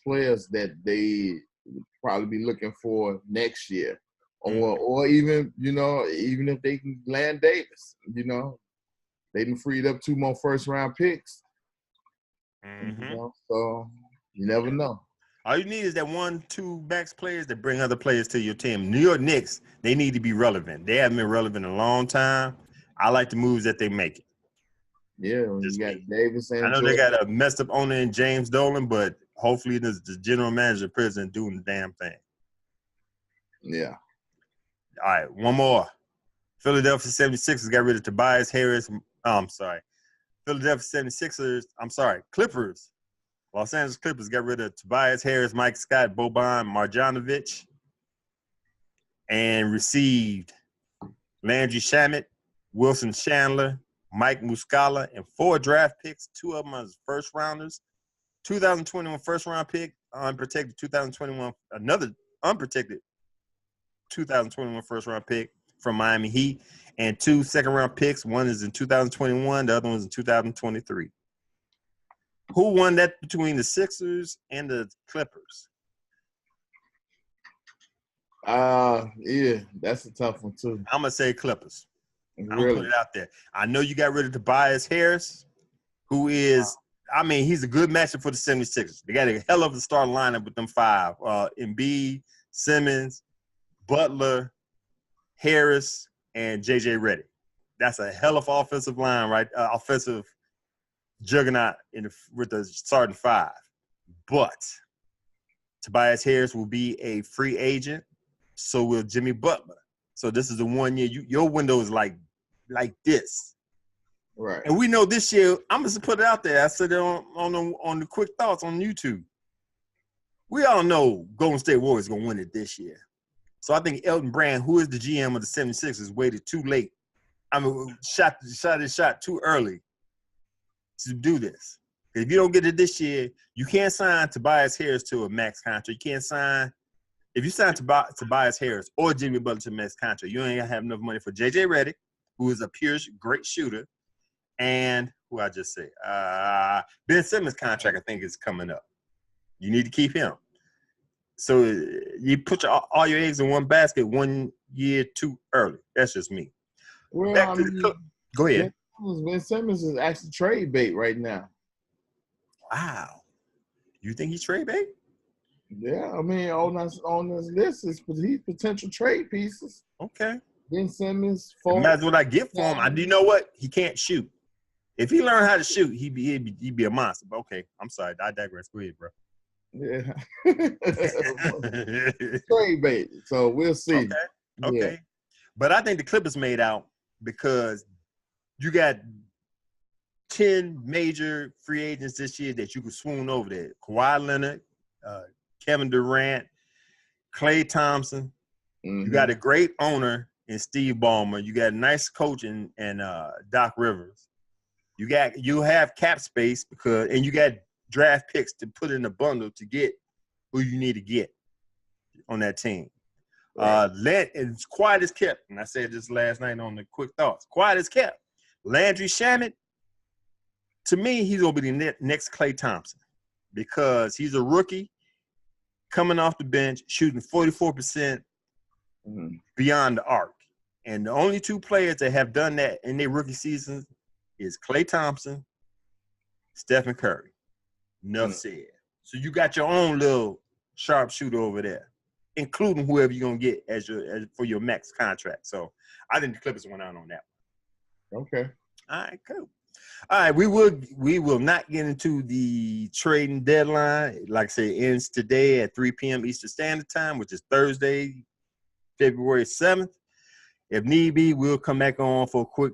players that they would probably be looking for next year, or even even if they can land Davis, they done freed up 2 more first round picks. So you never know. All you need is that 1-2 max players that bring other players to your team. New York Knicks, they need to be relevant. They haven't been relevant in a long time. I like the moves that they make. Yeah, you got Davis and I know Jordan. they got a messed up owner in James Dolan, but hopefully the general manager president doing the damn thing. Yeah. All right, one more. Philadelphia 76ers got rid of Tobias Harris. Clippers Los Angeles Clippers got rid of Tobias Harris, Mike Scott, Boban Marjanovic, and received Landry Shamet, Wilson Chandler, Mike Muscala, and 4 draft picks. 2 of them as first rounders. 2021 first round pick, unprotected 2021, another unprotected 2021 first round pick from Miami Heat, and 2 second round picks. One is in 2021, the other one's in 2023. Who won that between the Sixers and the Clippers? Yeah, that's a tough one too. I'm gonna say Clippers. Really? I'm gonna put it out there. I know you got rid of Tobias Harris, who is, I mean, he's a good matchup for the 76ers. They got a hell of a starting lineup with them 5. Embiid, Simmons, Butler, Harris, and JJ Redick. That's a hell of offensive line, right? Offensive juggernaut with the starting 5. But Tobias Harris will be a free agent. So will Jimmy Butler. So this is a 1 year. Your window is like this. Right. And we know this year, I'm just put it out there. I said it on the quick thoughts on YouTube. We all know Golden State Warriors going to win it this year. So I think Elton Brand, who is the GM of the 76ers, waited too late. I mean, shot his shot too early to do this. If you don't get it this year, you can't sign Tobias Harris to a max contract. You can't sign – if you sign Tobias Harris or Jimmy Butler to a max contract, you ain't going to have enough money for JJ Redick, who is a pure great shooter, and who I just said, Ben Simmons' contract, I think, is coming up. You need to keep him. So you put all your eggs in one basket 1 year too early. That's just me. Well, go ahead. Ben Simmons is actually trade bait right now. Wow. You think he's trade bait? Yeah, I mean, on this list is he's potential trade pieces. Okay. Ben Simmons. That's what I get for him. I do know what? He can't shoot. If he learned how to shoot, he'd be a monster. But okay, I'm sorry. I digress. Go ahead, bro. Yeah. Trade bait. So we'll see. Okay. Yeah. But I think the Clippers made out because you got 10 major free agents this year that you could swoon over there. Kawhi Leonard, Kevin Durant, Klay Thompson. Mm-hmm. You got a great owner in Steve Ballmer. You got a nice coach in Doc Rivers. You have cap space and you got draft picks to put in a bundle to get who you need to get on that team. Right. It's quiet as kept, and I said this last night on the quick thoughts. Quiet as kept. Landry Shamet, to me, he's gonna be the next Klay Thompson because he's a rookie coming off the bench, shooting 44% beyond the arc. And the only 2 players that have done that in their rookie seasons is Klay Thompson, Stephen Curry. Enough said. So you got your own little sharpshooter over there, including whoever you're gonna get as for your max contract. So I think the Clippers went out on that one. Okay. All right, cool. All right, we will not get into the trading deadline. Like I said, it ends today at 3 p.m. Eastern Standard Time, which is Thursday, February 7th. If need be, we'll come back on for a quick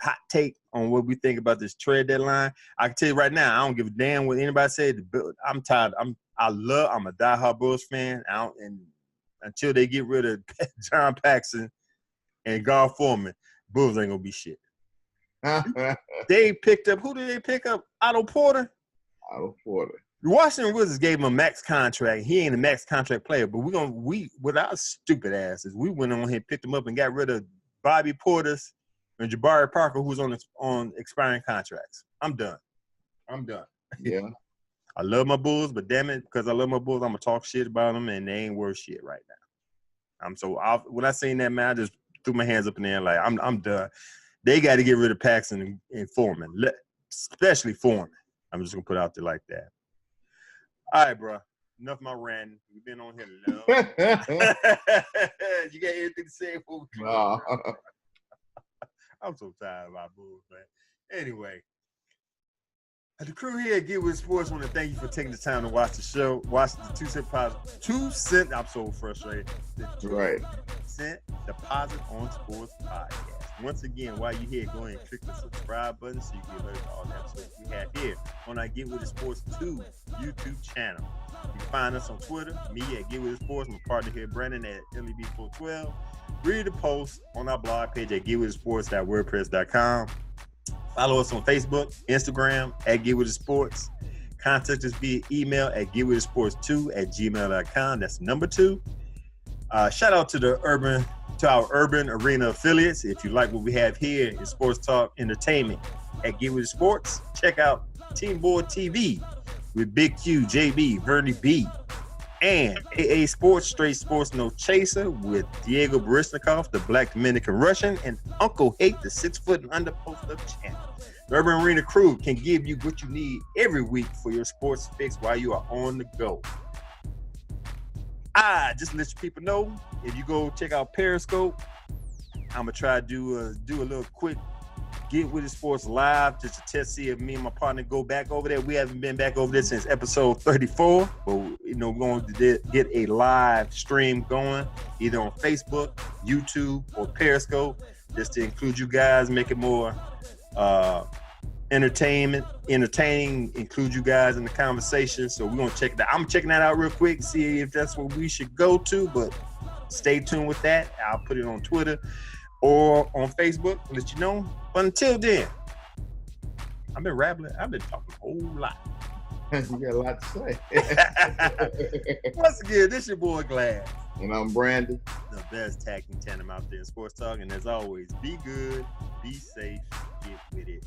hot take on what we think about this trade deadline. I can tell you right now, I don't give a damn what anybody said. I'm tired. I'm a diehard Bulls fan. And until they get rid of John Paxson and Gar Forman, Bulls ain't gonna be shit. They picked up. Who did they pick up? Otto Porter. The Washington Wizards gave him a max contract. He ain't a max contract player, but we with our stupid asses, we went on here and picked him up and got rid of Bobby Portis and Jabari Parker, who's on expiring contracts. I'm done. Yeah. I love my Bulls, but damn it, because I love my Bulls, I'm gonna talk shit about them, and they ain't worth shit right now. When I seen that, man, I just threw my hands up in the air like I'm done. They got to get rid of Paxson and Foreman, especially Foreman. I'm just gonna put it out there like that. All right, bro. Enough of my ranting. We've been on here long. You got anything to say before we go? I'm so tired of our Bulls, man. Anyway, the crew here at Get With Sports want to thank you for taking the time to watch the show. Watch the 2 cent. I'm so frustrated. Right. 2 cent deposit on sports podcast. Once again, while you're here, go ahead and click the subscribe button so you can alert all the episodes we have here on our Get With It Sports 2 YouTube channel. You can find us on Twitter, me at Get With It Sports, my partner here, Brandon, at LEB412. Read the post on our blog page at getwithitsports.wordpress.com. Follow us on Facebook, Instagram at Get With It Sports. Contact us via email at getwithitsports2@gmail.com. That's number 2. Shout out to our urban arena affiliates. If you like what we have here in Sports Talk Entertainment at Get With It Sports, check out Team Board TV with Big Q, JB, Vernie B, and AA Sports, Straight Sports No Chaser with Diego Baryshnikov, the Black Dominican Russian, and Uncle Hate, the 6' and under post-up champ. The Urban Arena crew can give you what you need every week for your sports fix while you are on the go. Just to let you people know, if you go check out Periscope, I'm gonna try to do a little quick Get With It Sports Live just to test, see if me and my partner go back over there. We haven't been back over there since episode 34, but we're going to get a live stream going either on Facebook, YouTube, or Periscope, just to include you guys, make it more entertaining, include you guys in the conversation. So we're gonna check that. I'm checking that out real quick, see if that's what we should go to, but stay tuned with that. I'll put it on Twitter or on Facebook, let you know. But until then, I've been rambling. I've been talking a whole lot. You got a lot to say. Once again, this your boy Glass. And I'm Brandon. The best tag team tandem out there in sports talk. And as always, be good, be safe, get with it.